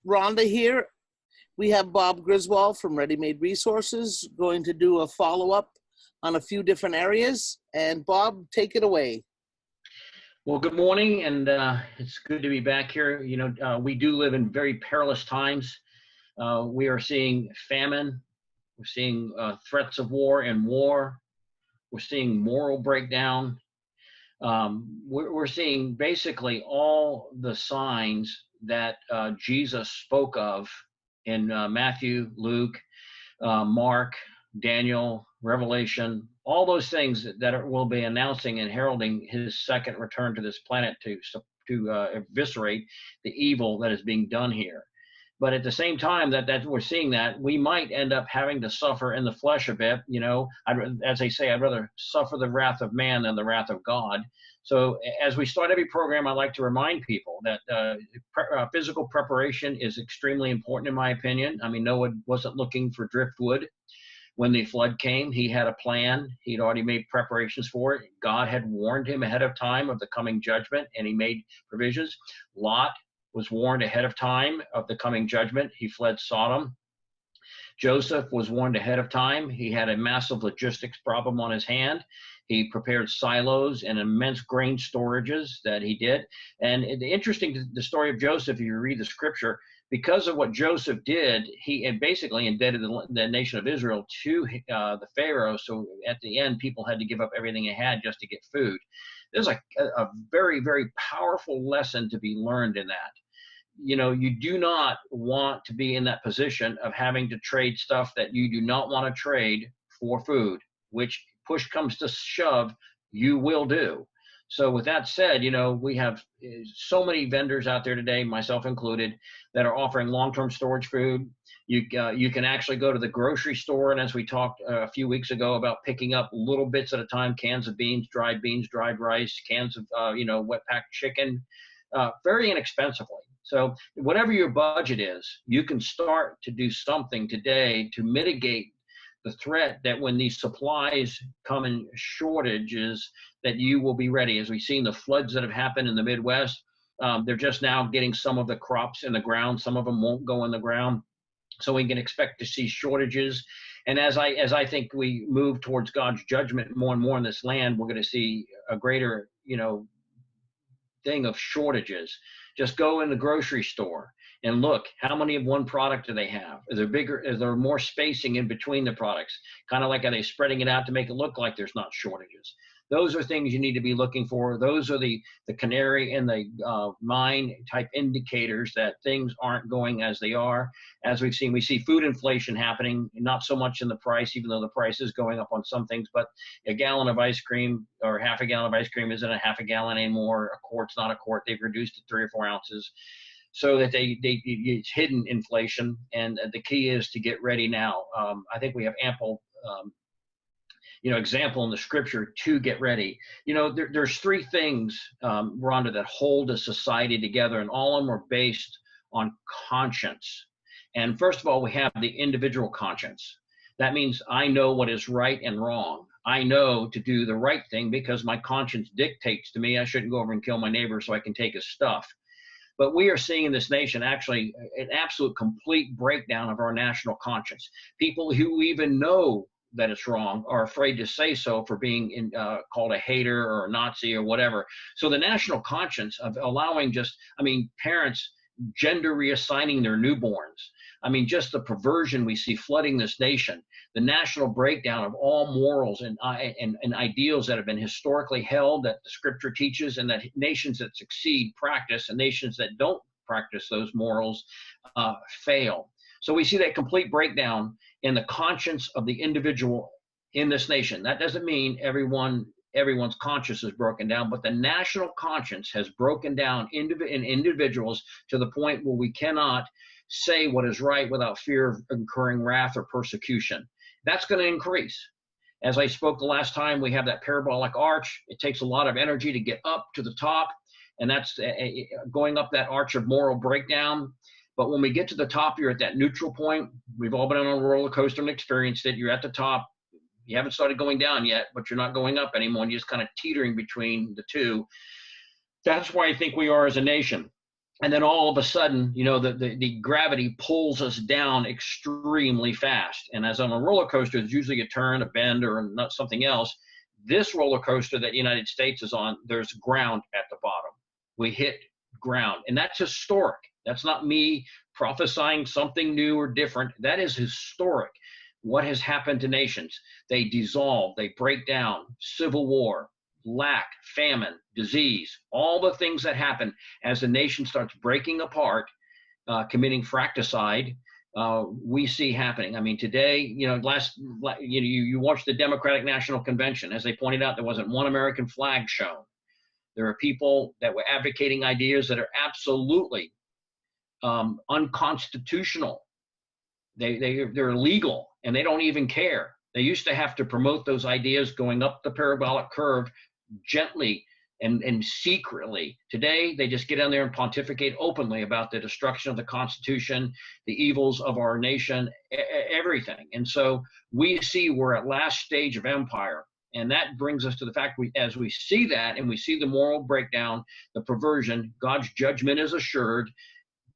Rhonda here. We have Bob GRISWALD from Ready Made Resources going to do a follow-up on a few different areas. And Bob, take it away. Well, good morning, and it's good to be back here. You know, we do live in very perilous times. We are seeing famine. We're seeing threats of war and war. We're seeing moral breakdown. We're seeing basically all the signs that Jesus spoke of in Matthew, Luke, Mark, Daniel, Revelation, all those things that will be announcing and heralding his second return to this planet to eviscerate the evil that is being done here. But at the same time that we're seeing that, we might end up having to suffer in the flesh a bit. You know, as they say, I'd rather suffer the wrath of man than the wrath of God. So as we start every program, I like to remind people that physical preparation is extremely important, in my opinion. I mean, Noah wasn't looking for driftwood when the flood came. He had a plan. He'd already made preparations for it. God had warned him ahead of time of the coming judgment, and he made provisions. Lot was warned ahead of time of the coming judgment. He fled Sodom. Joseph was warned ahead of time. He had a massive logistics problem on his hand. He prepared silos and immense grain storages that he did. And interesting, the story of Joseph, if you read the scripture, because of what Joseph did, he had basically indebted the nation of Israel to the Pharaoh. So at the end, people had to give up everything they had just to get food. There's a very, very powerful lesson to be learned in that. You know, you do not want to be in that position of having to trade stuff that you do not want to trade for food, which push comes to shove, you will do. So with that said, you know, we have so many vendors out there today, myself included, that are offering long-term storage food. You can actually go to the grocery store, and as we talked a few weeks ago about picking up little bits at a time, cans of beans, dried rice, cans of, wet packed chicken, very inexpensively. So whatever your budget is, you can start to do something today to mitigate the threat that when these supplies come in shortages, that you will be ready. As we've seen the floods that have happened in the Midwest, they're just now getting some of the crops in the ground. Some of them won't go in the ground. So we can expect to see shortages. And as I think we move towards God's judgment more and more in this land, we're going to see a greater, thing of shortages. Just go in the grocery store and look, how many of one product do they have? Is there more spacing in between the products? Kind of like, are they spreading it out to make it look like there's not shortages? Those are things you need to be looking for. Those are the canary in the mine type indicators that things aren't going as they are. As we've seen, we see food inflation happening, not so much in the price, even though the price is going up on some things, but a gallon of ice cream or half a gallon of ice cream isn't a half a gallon anymore. A quart's not a quart. They've reduced it 3 or 4 ounces so that it's hidden inflation. And the key is to get ready now. I think we have ample example in the scripture to get ready. There's 3 things, Rhonda, that hold a society together, and all of them are based on conscience. And first of all, we have the individual conscience. That means I know what is right and wrong. I know to do the right thing because my conscience dictates to me I shouldn't go over and kill my neighbor so I can take his stuff. But we are seeing in this nation actually an absolute complete breakdown of our national conscience. People who even know that it's wrong are afraid to say so for being called a hater or a Nazi or whatever. So the national conscience of allowing parents gender reassigning their newborns. Just the perversion we see flooding this nation, the national breakdown of all morals and ideals that have been historically held that the scripture teaches, and that nations that succeed practice and nations that don't practice those morals fail. So we see that complete breakdown in the conscience of the individual in this nation. That doesn't mean everyone's conscience is broken down, but the national conscience has broken down in individuals to the point where we cannot say what is right without fear of incurring wrath or persecution. That's going to increase. As I spoke the last time, we have that parabolic arch. It takes a lot of energy to get up to the top, and that's going up that arch of moral breakdown. But when we get to the top, you're at that neutral point. We've all been on a roller coaster and experienced it. You're at the top. You haven't started going down yet, but you're not going up anymore. You're just kind of teetering between the two. That's why I think we are as a nation. And then all of a sudden, you know, the gravity pulls us down extremely fast. And as on a roller coaster, there's usually a turn, a bend, or not something else. This roller coaster that the United States is on, there's ground at the bottom. We hit ground, and that's historic. That's not me prophesying something new or different. That is historic. What has happened to nations? They dissolve, they break down, civil war, lack, famine, disease, all the things that happen as the nation starts breaking apart, committing fratricide, we see happening. I mean, today, you know, you watch the Democratic National Convention. As they pointed out, there wasn't one American flag shown. There are people that were advocating ideas that are absolutely unconstitutional. They're illegal, and they don't even care. They used to have to promote those ideas going up the parabolic curve gently and secretly. Today, they just get in there and pontificate openly about the destruction of the Constitution, the evils of our nation, everything. And so we see we're at last stage of empire. And that brings us to the fact, as we see that and we see the moral breakdown, the perversion, God's judgment is assured.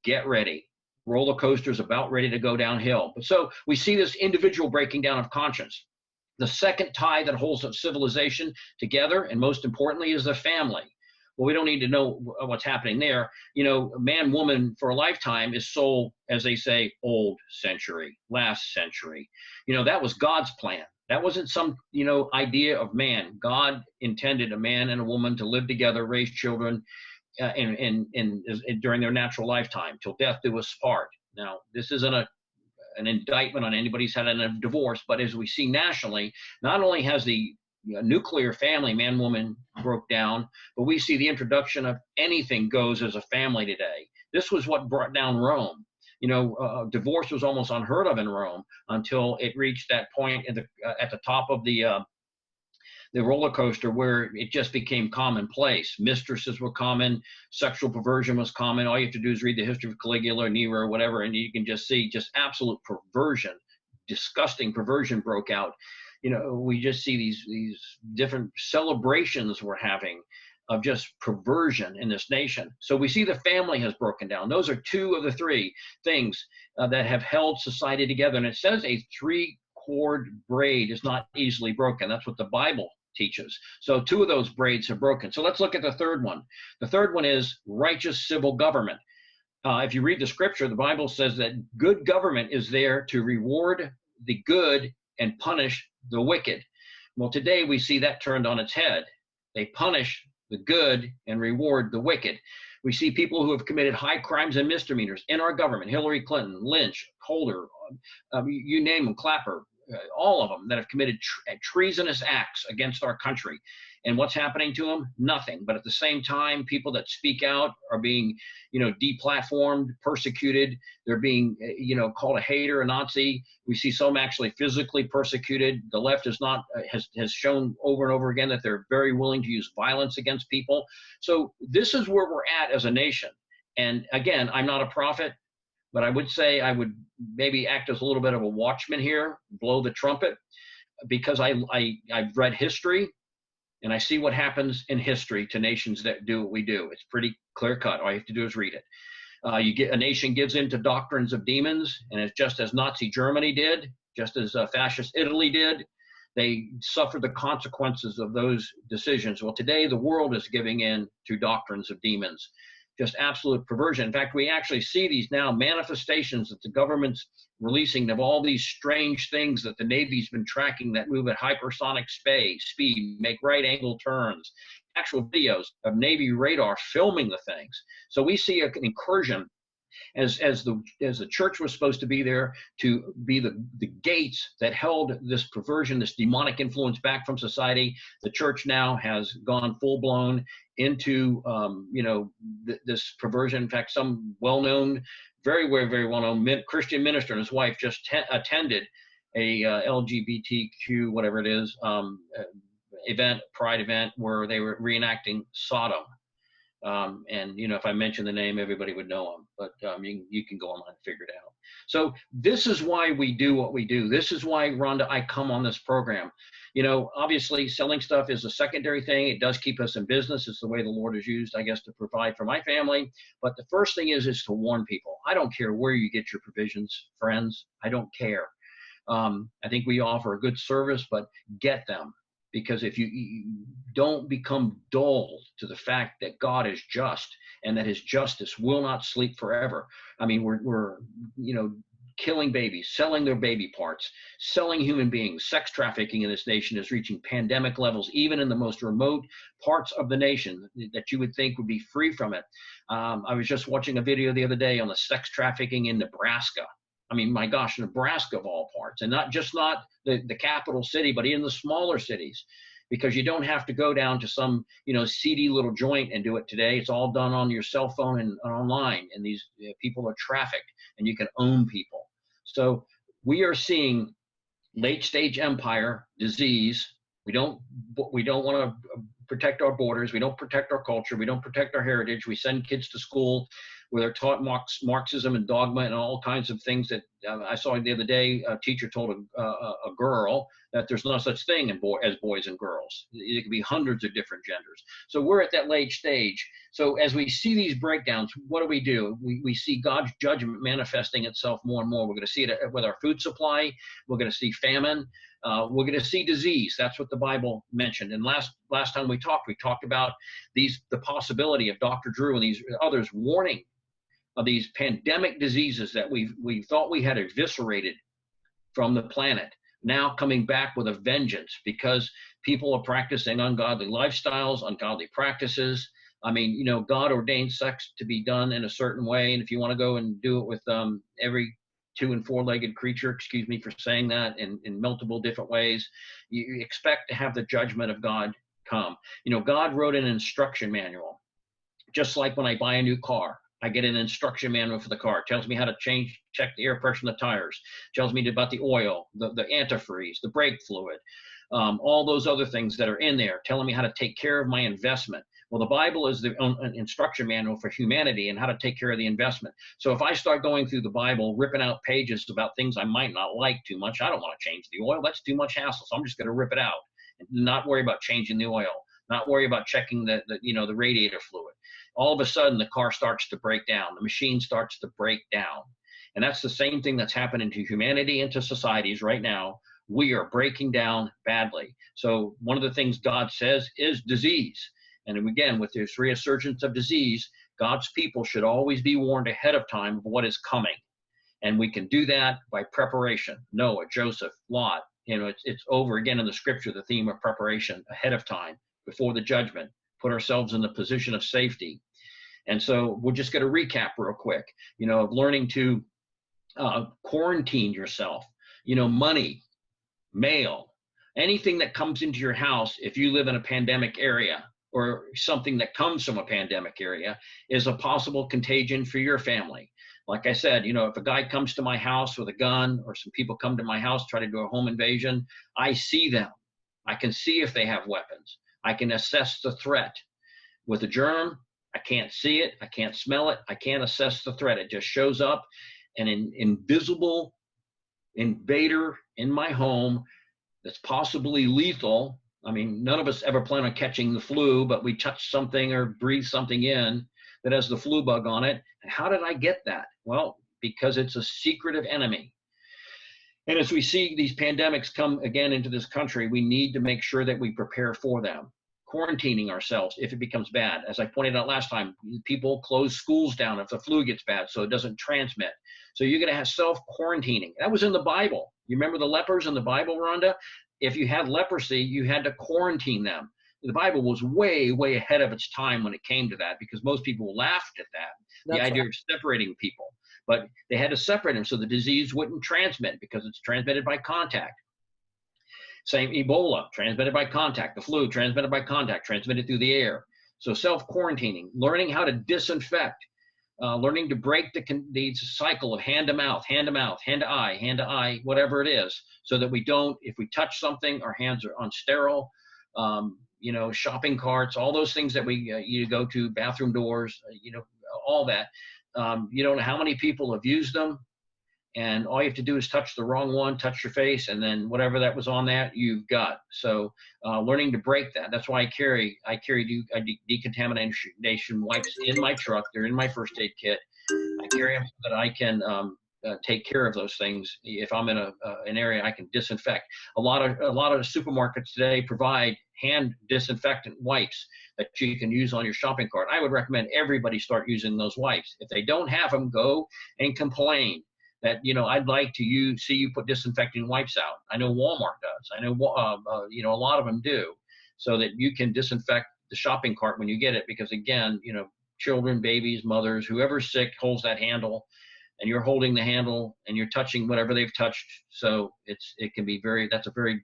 Get ready. Roller coaster's about ready to go downhill. But so we see this individual breaking down of conscience. The second tie that holds up civilization together, and most importantly, is the family. Well, we don't need to know what's happening there. You know, man, woman for a lifetime is soul, as they say, old century, last century. You know, that was God's plan. That wasn't some, you know, idea of man. God intended a man and a woman to live together, raise children, and during their natural lifetime, till death do us part. Now, this isn't an indictment on anybody's had a divorce, but as we see nationally, not only has the nuclear family, man, woman, broke down, but we see the introduction of anything goes as a family today. This was what brought down Rome. You know, divorce was almost unheard of in Rome until it reached that point at the top of the roller coaster where it just became commonplace. Mistresses were common, sexual perversion was common. All you have to do is read the history of Caligula or Nero or whatever, and you can just see just absolute perversion, disgusting perversion broke out. You know, we just see these different celebrations we're having of just perversion in this nation. So we see the family has broken down. Those are two of the three things that have held society together. And it says a three-cord braid is not easily broken. That's what the Bible teaches. So two of those braids have broken. So let's look at the third one. The third one is righteous civil government. If you read the scripture, the Bible says that good government is there to reward the good and punish the wicked. Well, today we see that turned on its head. They punish the good and reward the wicked. We see people who have committed high crimes and misdemeanors in our government: Hillary Clinton, Lynch, Holder, you name them, Clapper, all of them that have committed treasonous acts against our country. And what's happening to them? Nothing. But at the same time, people that speak out are being, you know, deplatformed, persecuted. They're being, you know, called a hater, a Nazi. We see some actually physically persecuted. The left is not has shown over and over again that they're very willing to use violence against people. So this is where we're at as a nation. And again, I'm not a prophet, but I would say I would maybe act as a little bit of a watchman here, blow the trumpet, because I've read history. And I see what happens in history to nations that do what we do. It's pretty clear cut. All you have to do is read it. A nation gives in to doctrines of demons, and it's just as Nazi Germany did, just as fascist Italy did. They suffered the consequences of those decisions. Well, today the world is giving in to doctrines of demons. Just absolute perversion. In fact, we actually see these now manifestations that the government's releasing of all these strange things that the Navy's been tracking that move at hypersonic speed, make right angle turns, actual videos of Navy radar filming the things. So we see an incursion as the church was supposed to be there to be the gates that held this perversion, this demonic influence back from society. The church now has gone full blown into this perversion. In fact, some very well-known Christian minister and his wife just attended a LGBTQ whatever it is pride event where they were reenacting Sodom. And, you know, if I mention the name, everybody would know him, but you can go online and figure it out. So this is why we do what we do. This is why, Rhonda, I come on this program. You know, obviously selling stuff is a secondary thing. It does keep us in business. It's the way the Lord has used, I guess, to provide for my family. But the first thing is to warn people. I don't care where you get your provisions, friends. I don't care. I think we offer a good service, but get them. Because if you don't become dull to the fact that God is just and that his justice will not sleep forever. I mean, we're you know, killing babies, selling their baby parts, selling human beings. Sex trafficking in this nation is reaching pandemic levels, even in the most remote parts of the nation that you would think would be free from it. I was just watching a video the other day on the sex trafficking in Nebraska. I mean, my gosh, Nebraska of all parts, and not the capital city, but even the smaller cities, because you don't have to go down to some, you know, seedy little joint and do it today. It's all done on your cell phone and online, and these people are trafficked, and you can own people. So we are seeing late stage empire disease. We don't want to protect our borders. We don't protect our culture. We don't protect our heritage. We send kids to school where they're taught Marxism and dogma and all kinds of things that I saw the other day. A teacher told a girl that there's no such thing as boys and girls. It could be hundreds of different genders. So we're at that late stage. So as we see these breakdowns, what do? We see God's judgment manifesting itself more and more. We're going to see it with our food supply. We're going to see famine. We're going to see disease. That's what the Bible mentioned. And last time we talked about the possibility of Dr. Drew and these others warning of these pandemic diseases that we thought we had eviscerated from the planet, now coming back with a vengeance because people are practicing ungodly lifestyles, ungodly practices. I mean, you know, God ordained sex to be done in a certain way. And if you want to go and do it with every 2- and 4-legged creature, excuse me for saying that, in multiple different ways, you expect to have the judgment of God come. You know, God wrote an instruction manual, just like when I buy a new car. I get an instruction manual for the car. It tells me how to check the air pressure in the tires. It tells me about the oil, the antifreeze, the brake fluid, all those other things that are in there, telling me how to take care of my investment. Well, the Bible is the instruction manual for humanity and how to take care of the investment. So if I start going through the Bible, ripping out pages about things I might not like too much, I don't want to change the oil. That's too much hassle. So I'm just going to rip it out and not worry about changing the oil, not worry about checking the radiator fluid. All of a sudden, the car starts to break down. The machine starts to break down. And that's the same thing that's happening to humanity and to societies right now. We are breaking down badly. So one of the things God says is disease. And again, with this resurgence of disease, God's people should always be warned ahead of time of what is coming. And we can do that by preparation. Noah, Joseph, Lot. You know, it's over again in the scripture, the theme of preparation ahead of time, before the judgment. Put ourselves in the position of safety. And so we're just going to recap real quick, you know, of learning to quarantine yourself, you know, money, mail, anything that comes into your house if you live in a pandemic area or something that comes from a pandemic area is a possible contagion for your family. Like I said, you know, if a guy comes to my house with a gun or some people come to my house, try to do a home invasion, I see them. I can see if they have weapons. I can assess the threat. With a germ, I can't see it. I can't smell it. I can't assess the threat. It just shows up, an invisible invader in my home that's possibly lethal. I mean, none of us ever plan on catching the flu, but we touch something or breathe something in that has the flu bug on it. And how did I get that? Well, because it's a secretive enemy. And as we see these pandemics come again into this country, we need to make sure that we prepare for them. Quarantining ourselves if it becomes bad. As I pointed out last time, people close schools down if the flu gets bad so it doesn't transmit. So you're going to have self-quarantining. That was in the Bible. You remember the lepers in the Bible, Rhonda? If you had leprosy, you had to quarantine them. The Bible was way, way ahead of its time when it came to that because most people laughed at that, the idea of separating people. But they had to separate them so the disease wouldn't transmit because it's transmitted by contact. Same Ebola, transmitted by contact. The flu, transmitted by contact, transmitted through the air. So self-quarantining, learning how to disinfect, learning to break the cycle of hand to mouth, hand to eye, whatever it is, so that we don't, if we touch something, our hands are unsterile. shopping carts, all those things that we you go to, bathroom doors, all that. You don't know how many people have used them, and all you have to do is touch the wrong one, touch your face, and then whatever that was on that, you've got. So learning to break that. That's why I carry decontamination wipes in my truck. They're in my first aid kit. I carry them so that I can take care of those things. If I'm in an area, I can disinfect. A lot of supermarkets today provide hand disinfectant wipes that you can use on your shopping cart. I would recommend everybody start using those wipes. If they don't have them, go and complain that, I'd like to see you put disinfecting wipes out. I know Walmart does. I know, a lot of them do, so that you can disinfect the shopping cart when you get it. Because again, children, babies, mothers, whoever's sick holds that handle, and you're holding the handle and you're touching whatever they've touched. So that's a very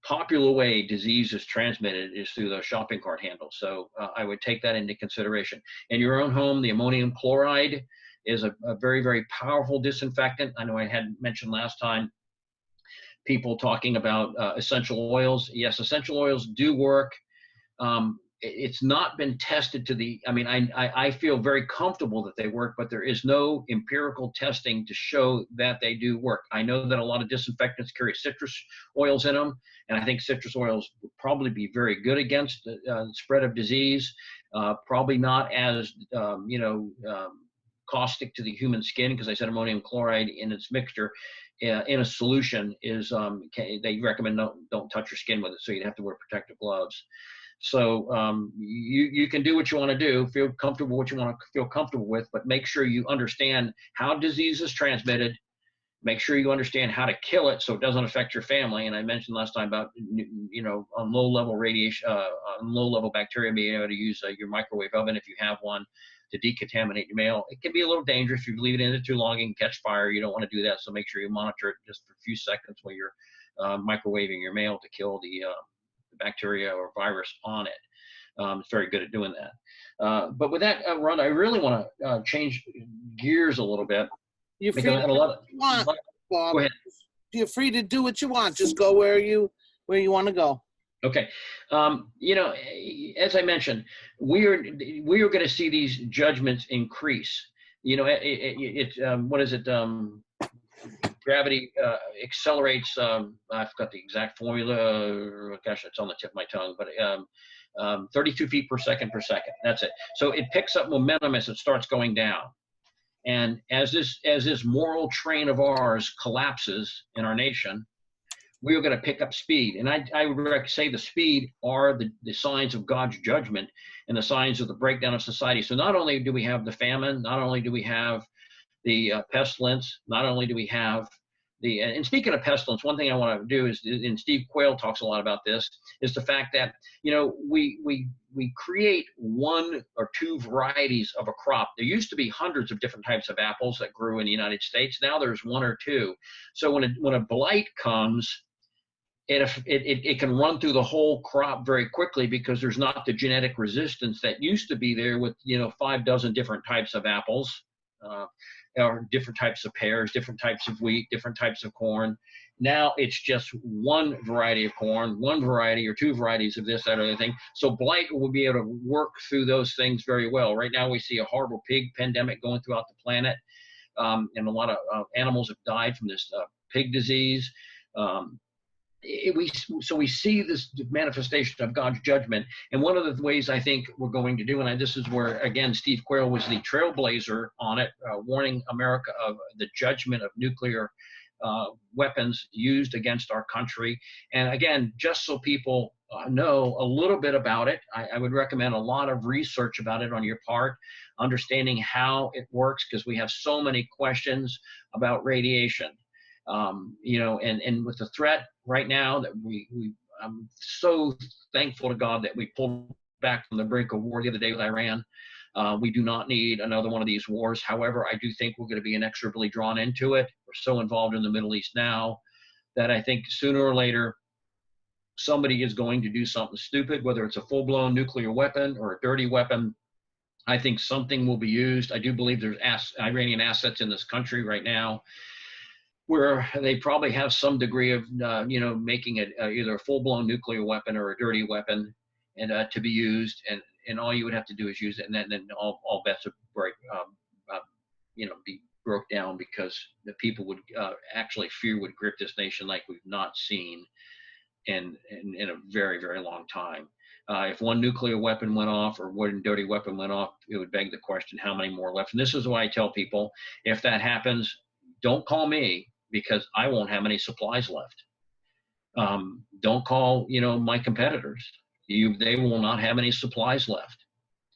popular way disease is transmitted, is through the shopping cart handle. So I would take that into consideration. In your own home, the ammonium chloride is a very, very powerful disinfectant. I know I had mentioned last time people talking about essential oils. Yes, essential oils do work. It's not been tested I feel very comfortable that they work, but there is no empirical testing to show that they do work. I know that a lot of disinfectants carry citrus oils in them, and I think citrus oils would probably be very good against the spread of disease. Probably not as, caustic to the human skin, because I said ammonium chloride in its mixture in a solution is, they recommend don't touch your skin with it, so you'd have to wear protective gloves. So you can do what you want to do, feel comfortable what you want to feel comfortable with, but make sure you understand how disease is transmitted. Make sure you understand how to kill it so it doesn't affect your family. And I mentioned last time about, on low-level radiation, on low-level bacteria, being able to use your microwave oven if you have one to decontaminate your mail. It can be a little dangerous if you leave it in there too long and catch fire. You don't want to do that, so make sure you monitor it just for a few seconds while you're microwaving your mail to kill the bacteria or virus on it. It's very good at doing that. But with that, Ron, I really want to change gears a little bit. You're free to do what you want, Bob. Go ahead. You're free to do what you want. Just go where you want to go. Okay. As I mentioned, we are going to see these judgments increase. What is it? Gravity accelerates. I forgot the exact formula. Gosh, it's on the tip of my tongue. But 32 feet per second. That's it. So it picks up momentum as it starts going down. And as this moral train of ours collapses in our nation, we are going to pick up speed. And I would say the speed are the signs of God's judgment and the signs of the breakdown of society. So not only do we have the famine, not only do we have the pestilence, not only do we have and speaking of pestilence, one thing I want to do is, and Steve Quayle talks a lot about this, is the fact that, we create one or two varieties of a crop. There used to be hundreds of different types of apples that grew in the United States. Now there's one or two. So when a blight comes, it can run through the whole crop very quickly, because there's not the genetic resistance that used to be there with 5 dozen different types of apples, or different types of pears, different types of wheat, different types of corn. Now it's just one variety of corn, one variety or two varieties of this, that, or other thing. So blight will be able to work through those things very well. Right now we see a horrible pig pandemic going throughout the planet, and a lot of animals have died from this pig disease. So we see this manifestation of God's judgment. And one of the ways I think we're going to do, and this is where, again, Steve Quayle was the trailblazer on it, warning America of the judgment of nuclear weapons used against our country. And again, just so people know a little bit about it, I would recommend a lot of research about it on your part, understanding how it works, because we have so many questions about radiation. And with the threat right now that I'm so thankful to God that we pulled back from the brink of war the other day with Iran. We do not need another one of these wars. However, I do think we're going to be inexorably drawn into it. We're so involved in the Middle East now that I think sooner or later somebody is going to do something stupid, whether it's a full-blown nuclear weapon or a dirty weapon. I think something will be used. I do believe there's Iranian assets in this country right now. where they probably have some degree of, making it either a full-blown nuclear weapon or a dirty weapon, and to be used, and all you would have to do is use it, and then all bets would break, be broke down, because the people would actually, fear would grip this nation like we've not seen in a very, very long time. If one nuclear weapon went off, or one dirty weapon went off, it would beg the question, how many more left? And this is why I tell people, if that happens, don't call me, because I won't have any supplies left. Don't call, my competitors. They will not have any supplies left.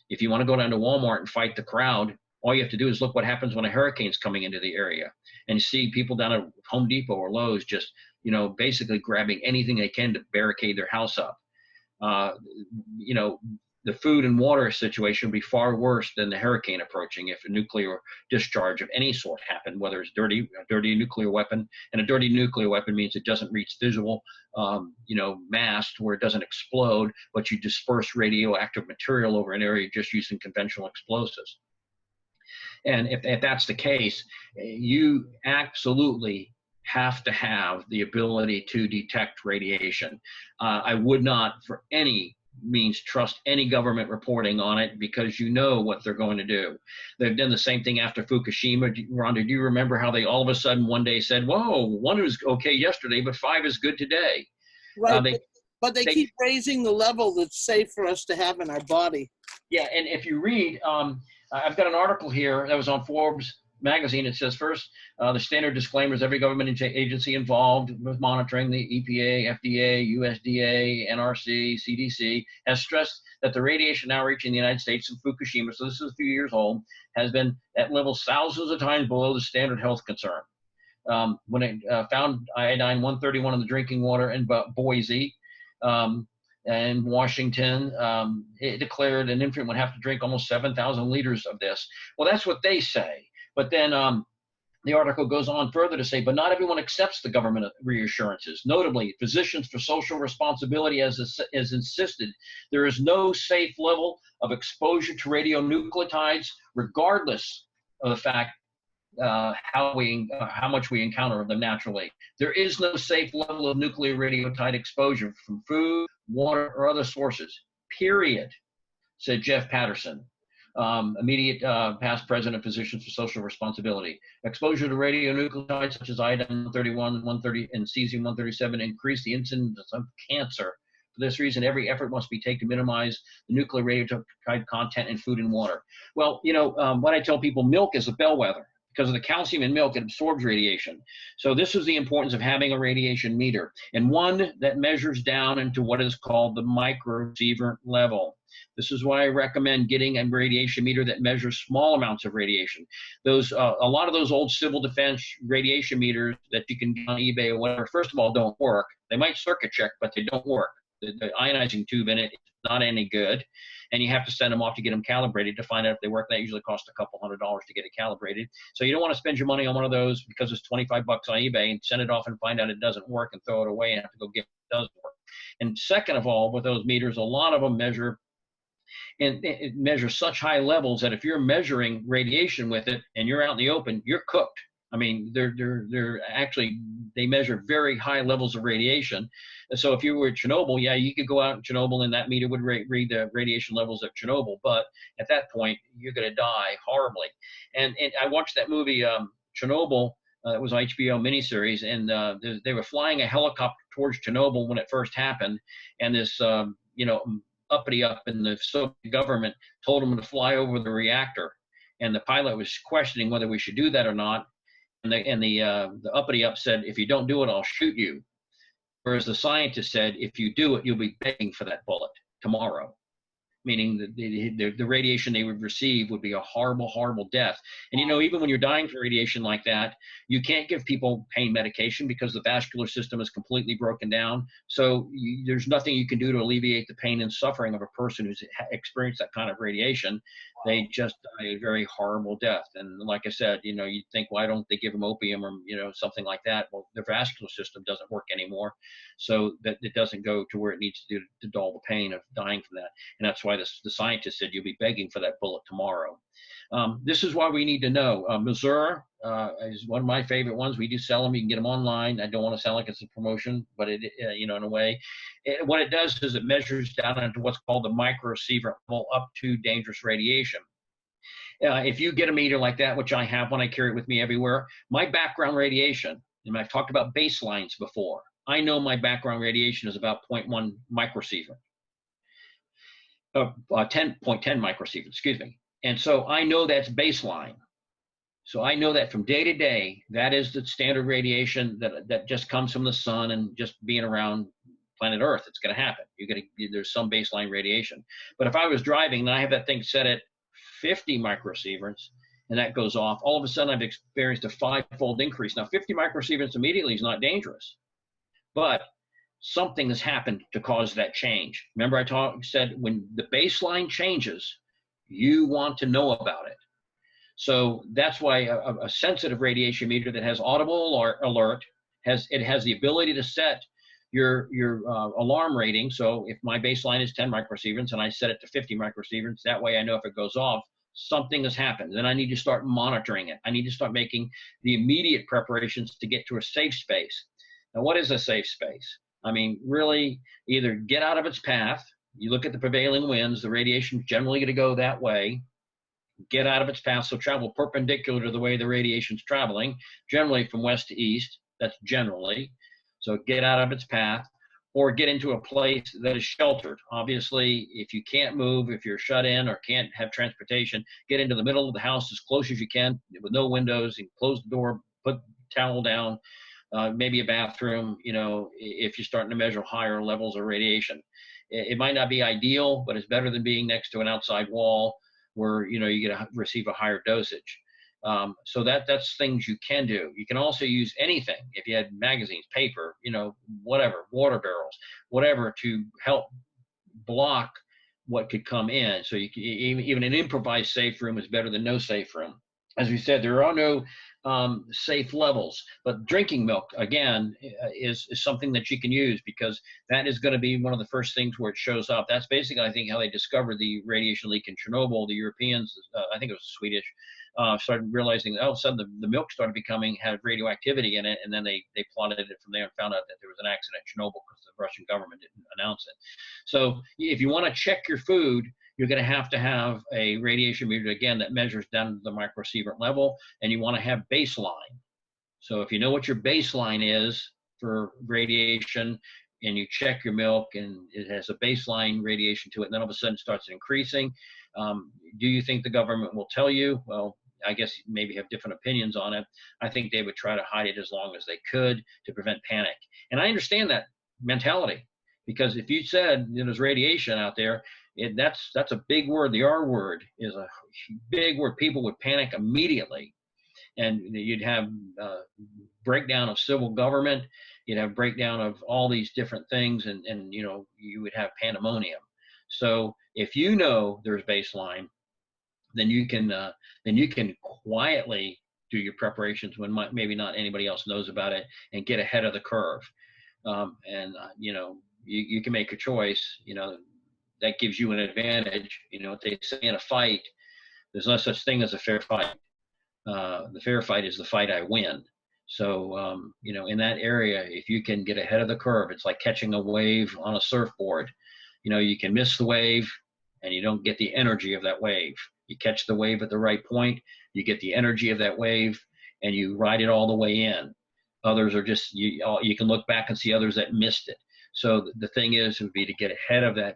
If you want to go down to Walmart and fight the crowd, all you have to do is look what happens when a hurricane's coming into the area, and you see people down at Home Depot or Lowe's just, basically grabbing anything they can to barricade their house up. The food and water situation would be far worse than the hurricane approaching if a nuclear discharge of any sort happened, whether it's a dirty nuclear weapon. And a dirty nuclear weapon means it doesn't reach visual, mass where it doesn't explode, but you disperse radioactive material over an area just using conventional explosives. And if that's the case, you absolutely have to have the ability to detect radiation. I would not for any means trust any government reporting on it, because you know what they're going to do. They've done the same thing after Fukushima. Rhonda, do you remember how they all of a sudden one day said, whoa, 1 was okay yesterday, but 5 is good today? Right, but they keep raising the level that's safe for us to have in our body. Yeah, and if you read, I've got an article here that was on Forbes magazine. It says, first, the standard disclaimers: every government agency involved with monitoring, the EPA, FDA, USDA, NRC, CDC, has stressed that the radiation now reaching the United States from Fukushima, so this is a few years old, has been at levels thousands of times below the standard health concern. When it found iodine 131 in the drinking water in Boise and Washington, it declared an infant would have to drink almost 7,000 liters of this. Well, that's what they say. But then the article goes on further to say, but not everyone accepts the government reassurances. Notably, Physicians for Social Responsibility has insisted there is no safe level of exposure to radionuclides, regardless of the fact how much we encounter them naturally. There is no safe level of nuclear radiotide exposure from food, water, or other sources, period, said Jeff Patterson, immediate past president of Physicians for Social Responsibility. Exposure to radionuclides such as iodine 131, 130, and cesium-137 increase the incidence of cancer. For this reason, every effort must be taken to minimize the nuclear radionuclide content in food and water. Well, what I tell people, milk is a bellwether. Because of the calcium in milk, it absorbs radiation. So this is the importance of having a radiation meter, and one that measures down into what is called the microsievert level. This is why I recommend getting a radiation meter that measures small amounts of radiation. Those a lot of those old civil defense radiation meters that you can get on eBay or whatever, first of all, don't work. They might circuit check, but they don't work. The ionizing tube in it is not any good, and you have to send them off to get them calibrated to find out if they work. That usually costs a couple $100 to get it calibrated. So you don't want to spend your money on one of those because it's 25 bucks on eBay and send it off and find out it doesn't work and throw it away and have to go get it does work. And second of all, with those meters, a lot of them measure, and it measures such high levels that if you're measuring radiation with it and you're out in the open, you're cooked. I mean, they measure very high levels of radiation. So if you were at Chernobyl, yeah, you could go out in Chernobyl and that meter would read the radiation levels at Chernobyl. But at that point, you're going to die horribly. And I watched that movie, Chernobyl. It was an HBO miniseries, and they were flying a helicopter towards Chernobyl when it first happened. And this, uppity up in the Soviet government told them to fly over the reactor. And the pilot was questioning whether we should do that or not. And the uppity up said, if you don't do it, I'll shoot you. Whereas the scientist said, if you do it, you'll be begging for that bullet tomorrow. Meaning that the radiation they would receive would be a horrible, horrible death. And, even when you're dying from radiation like that, you can't give people pain medication because the vascular system is completely broken down. So there's nothing you can do to alleviate the pain and suffering of a person who's experienced that kind of radiation. They just die a very horrible death. And like I said, you'd think, why don't they give them opium or, something like that? Well, the vascular system doesn't work anymore. So that it doesn't go to where it needs to do to dull the pain of dying from that. And that's why the scientist said you'll be begging for that bullet tomorrow. This is why we need to know. Missouri is one of my favorite ones. We do sell them. You can get them online. I don't want to sound like it's a promotion, but it, you know, in a way, what it does is it measures down into what's called the microsievert level up to dangerous radiation. If you get a meter like that, which I have when I carry it with me everywhere, my background radiation, and I've talked about baselines before, I know my background radiation is about 0.1 microsievert, 10.10 microsievert, excuse me. And so I know that's baseline. So I know that from day to day, that is the standard radiation that just comes from the sun and just being around planet Earth. It's going to happen. There's some baseline radiation. But if I was driving and I have that thing set at 50 microsieverts and that goes off, all of a sudden I've experienced a 5-fold increase. Now 50 microsieverts immediately is not dangerous, but something has happened to cause that change. Remember I said when the baseline changes, you want to know about it. So that's why a sensitive radiation meter that has audible alert has the ability to set your alarm rating. So if my baseline is 10 microsieverts and I set it to 50 microsieverts, that way I know if it goes off, something has happened. Then I need to start monitoring it. I need to start making the immediate preparations to get to a safe space. Now, what is a safe space? I mean, really, either get out of its path. You look at the prevailing winds, the radiation is generally going to go that way. Get out of its path, so travel perpendicular to the way the radiation's traveling, generally from west to east. That's generally. So get out of its path, or get into a place that is sheltered. Obviously, if you can't move, if you're shut in or can't have transportation, get into the middle of the house as close as you can with no windows, and close the door, put towel down, maybe a bathroom, you know, if you're starting to measure higher levels of radiation. It might not be ideal, but it's better than being next to an outside wall where, you know, you receive a higher dosage. So that's things you can do. You can also use anything. If you had magazines, paper, you know, whatever, water barrels, whatever, to help block what could come in. So you can, even an improvised safe room is better than no safe room. As we said, there are no safe levels, but drinking milk, again, is something that you can use, because that is going to be one of the first things where it shows up. That's basically, I think, how they discovered the radiation leak in Chernobyl. The Europeans, I think it was Swedish, started realizing that all of a sudden the milk started had radioactivity in it, and then they plotted it from there and found out that there was an accident at Chernobyl because the Russian government didn't announce it. So if you want to check your food, you're going to have a radiation meter, again, that measures down to the microsievert level, and you want to have baseline. So if you know what your baseline is for radiation, and you check your milk and it has a baseline radiation to it, and then all of a sudden it starts increasing, do you think the government will tell you? Well, I guess you maybe have different opinions on it. I think they would try to hide it as long as they could to prevent panic. And I understand that mentality, because if you said there's radiation out there, that's a big word. The R word is a big word. People would panic immediately, and you'd have breakdown of civil government. You'd have breakdown of all these different things, and you know, you would have pandemonium. So if you know there's baseline, then you can quietly do your preparations when maybe not anybody else knows about it, and get ahead of the curve. You know, you can make a choice. You know, that gives you an advantage. You know, they say in a fight, there's no such thing as a fair fight. The fair fight is the fight I win. So, you know, in that area, if you can get ahead of the curve, it's like catching a wave on a surfboard. You know, you can miss the wave and you don't get the energy of that wave. You catch the wave at the right point, you get the energy of that wave, and you ride it all the way in. Others are just, you can look back and see others that missed it. So the thing would be to get ahead of that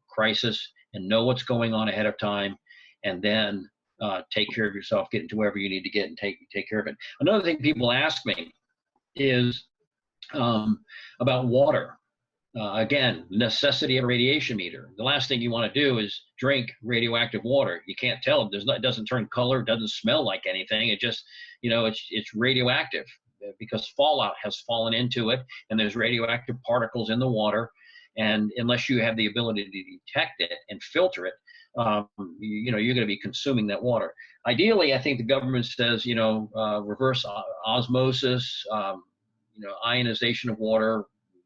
crisis and know what's going on ahead of time, and then take care of yourself, get into wherever you need to get, and take care of it. Another thing people ask me is about water. Again, necessity of a radiation meter. The last thing you want to do is drink radioactive water. You can't tell. It doesn't turn color, it doesn't smell like anything. It just, you know, it's radioactive, because fallout has fallen into it, and there's radioactive particles in the water. And unless you have the ability to detect it and filter it, you know, you're going to be consuming that water. Ideally, I think the government says, you know, reverse osmosis, you know, ionization of water.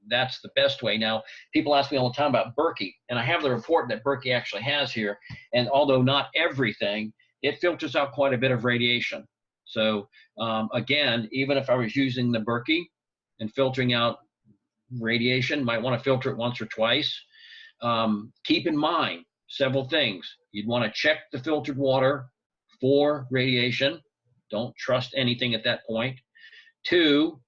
That's the best way. Now, people ask me all the time about Berkey, and I have the report that Berkey actually has here. And although not everything, it filters out quite a bit of radiation. So again, even if I was using the Berkey and filtering out radiation, might want to filter it once or twice. Keep in mind several things. You'd want to check the filtered water for radiation. Don't trust anything at that point. Two,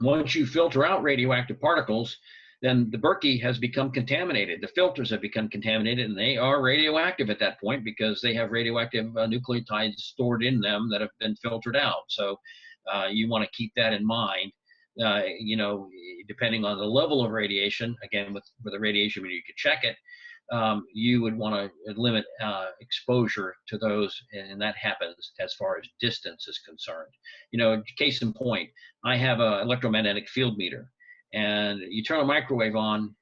once you filter out radioactive particles, then the Berkey has become contaminated. The filters have become contaminated, and they are radioactive at that point because they have radioactive nucleotides stored in them that have been filtered out. So you want to keep that in mind. You know, depending on the level of radiation, again, with a radiation meter, you could check it. You would want to limit exposure to those, and that happens as far as distance is concerned. You know, case in point, I have an electromagnetic field meter, and you turn a microwave on,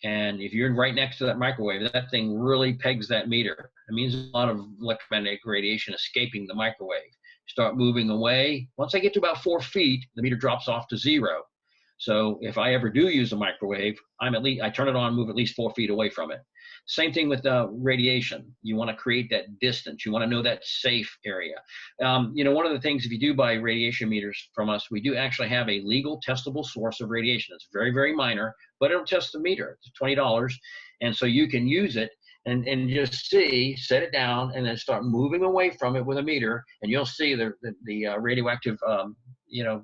and if you're right next to that microwave, that thing really pegs that meter. It means a lot of electromagnetic radiation escaping the microwave. Start moving away. Once I get to about 4 feet, the meter drops off to 0. So if I ever do use a microwave, I turn it on, move at least 4 feet away from it. Same thing with radiation. You want to create that distance. You want to know that safe area. You know, one of the things, if you do buy radiation meters from us, we do actually have a legal testable source of radiation. It's very, very minor, but it'll test the meter. It's $20. And so you can use it and just set it down, and then start moving away from it with a meter, and you'll see the radioactive, you know,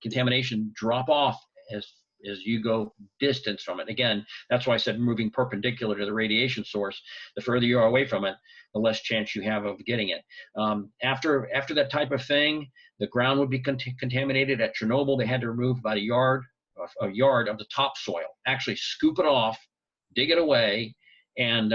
contamination drop off as you go distance from it. Again, that's why I said moving perpendicular to the radiation source. The further you are away from it, the less chance you have of getting it. After that type of thing, the ground would be contaminated. At Chernobyl, they had to remove about a yard of the topsoil, actually scoop it off, dig it away, and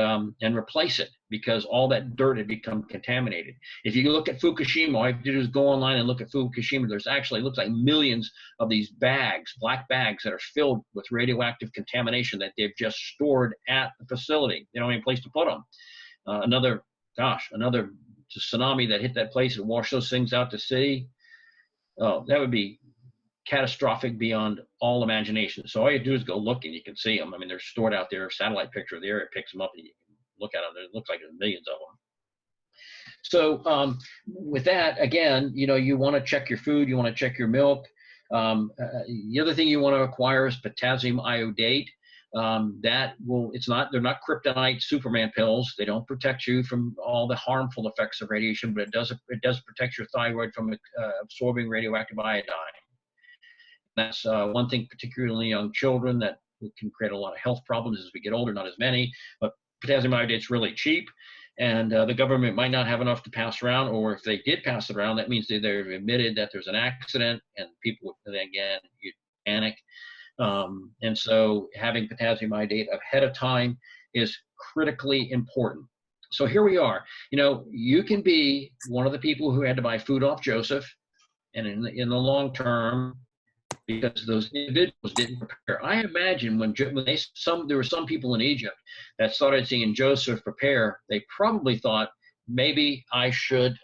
replace it, because all that dirt had become contaminated. If you look at Fukushima, all you have to do is go online and look at Fukushima. There's actually, it looks like millions of these bags, black bags, that are filled with radioactive contamination that they've just stored at the facility. They don't have any place to put them. Another tsunami that hit that place and washed those things out to sea. Oh, that would be catastrophic beyond all imagination. So all you do is go look, and you can see them. I mean, they're stored out there. A satellite picture of the area picks them up, and you can look at them. It looks like there's millions of them. So with that, again, you know, you want to check your food. You want to check your milk. The other thing you want to acquire is potassium iodate. They're not kryptonite Superman pills. They don't protect you from all the harmful effects of radiation, but it does protect your thyroid from absorbing radioactive iodine. That's one thing, particularly in young children, that can create a lot of health problems as we get older, not as many, but potassium iodate's really cheap, and the government might not have enough to pass around, or if they did pass it around, that means they've admitted that there's an accident, and people would, again, you panic. And so having potassium iodate ahead of time is critically important. So here we are. You know, you can be one of the people who had to buy food off Joseph, and in the long term, because those individuals didn't prepare. I imagine there were some people in Egypt that started seeing Joseph prepare, they probably thought, maybe I should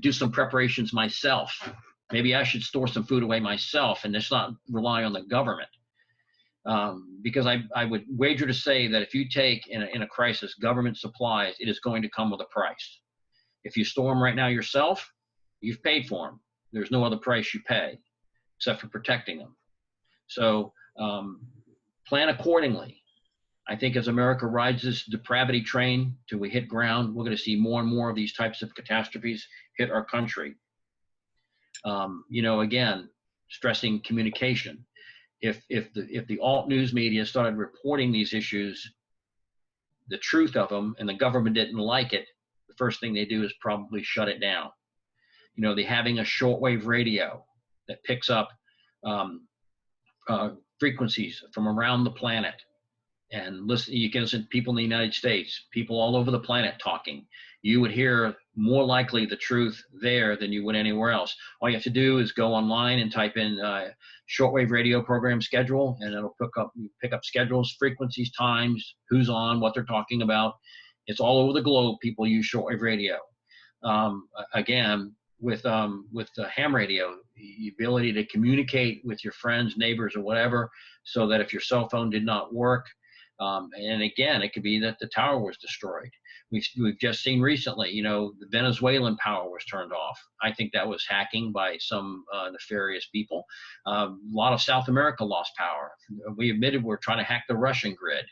do some preparations myself. Maybe I should store some food away myself and just not rely on the government. Because I would wager to say that if you take, in a crisis, government supplies, it is going to come with a price. If you store them right now yourself, you've paid for them. There's no other price you pay except for protecting them. So plan accordingly. I think as America rides this depravity train till we hit ground, we're going to see more and more of these types of catastrophes hit our country. You know, again, stressing communication. If the alt news media started reporting these issues, the truth of them, and the government didn't like it, the first thing they do is probably shut it down. You know, they're having a shortwave radio that picks up frequencies from around the planet, and listen. You can listen to people in the United States, people all over the planet talking. You would hear more likely the truth there than you would anywhere else. All you have to do is go online and type in shortwave radio program schedule, and it'll pick up schedules, frequencies, times, who's on, what they're talking about. It's all over the globe. People use shortwave radio. Again, with the ham radio, the ability to communicate with your friends, neighbors, or whatever, so that if your cell phone did not work, and again, it could be that the tower was destroyed. We've just seen recently, you know, the Venezuelan power was turned off. I think that was hacking by some nefarious people. A lot of South America lost power. We admitted we're trying to hack the Russian grid.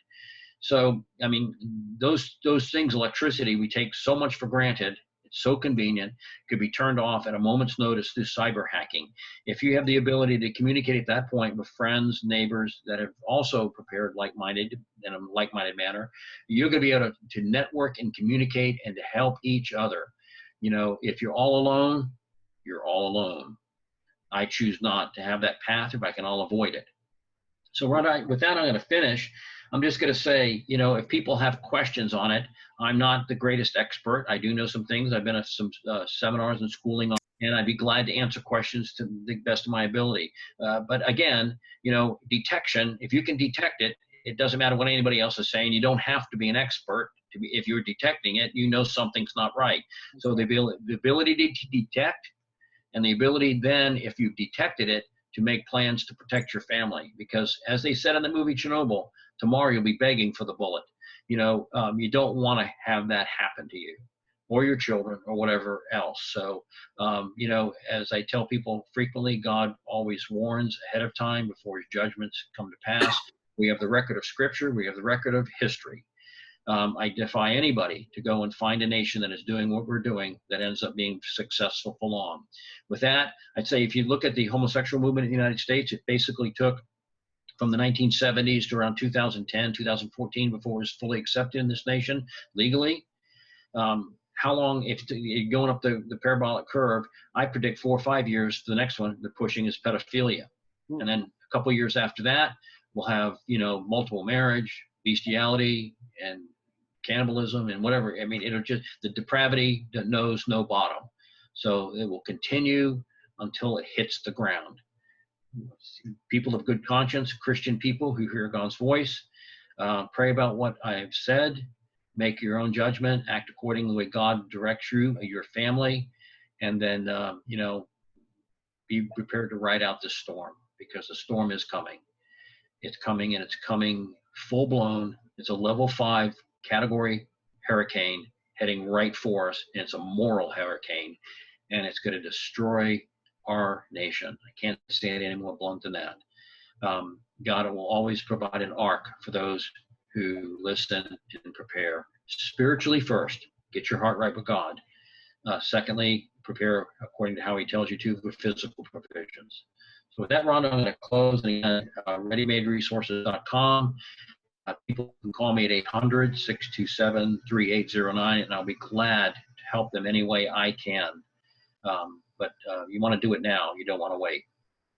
So, I mean, those things, electricity, we take so much for granted. It's so convenient, could be turned off at a moment's notice through cyber hacking. If you have the ability to communicate at that point with friends, neighbors that have also prepared like-minded in a like-minded manner, you're going to be able to network and communicate and to help each other. You know, if you're all alone, you're all alone. I choose not to have that path if I can all avoid it. So with that, I'm going to finish. I'm just going to say, you know, if people have questions on it, I'm not the greatest expert. I do know some things. I've been at some seminars and schooling on, and I'd be glad to answer questions to the best of my ability. But again, you know, detection, if you can detect it, it doesn't matter what anybody else is saying. You don't have to be an expert. If you're detecting it, you know something's not right. So the ability to detect, and the ability then, if you've detected it, to make plans to protect your family. Because as they said in the movie Chernobyl, tomorrow you'll be begging for the bullet. You know, you don't want to have that happen to you or your children or whatever else. So, you know, as I tell people frequently, God always warns ahead of time before his judgments come to pass. We have the record of scripture. We have the record of history. I defy anybody to go and find a nation that is doing what we're doing that ends up being successful for long. With that, I'd say if you look at the homosexual movement in the United States, it basically took from the 1970s to around 2010, 2014 before it was fully accepted in this nation legally. How long, if you're going up the parabolic curve, I predict 4 or 5 years for the next one, the pushing is pedophilia. And then a couple of years after that, we'll have, you know, multiple marriage, bestiality, and cannibalism and whatever. I mean, it'll just, the depravity that knows no bottom. So it will continue until it hits the ground. People of good conscience, Christian people who hear God's voice, pray about what I have said, make your own judgment, act according to the way God directs you, your family, and then, you know, be prepared to ride out this storm, because the storm is coming. It's coming, and it's coming full blown. It's a level 5 category hurricane heading right for us. And it's a moral hurricane, and it's going to destroy our nation. I can't say it any more blunt than that. God will always provide an ark for those who listen and prepare. Spiritually first, get your heart right with God. Secondly, prepare according to how he tells you to with physical provisions. So with that, Rhonda, I'm going to close. And again, readymaderesources.com. People can call me at 800-627-3809, and I'll be glad to help them any way I can. But you want to do it now. You don't want to wait.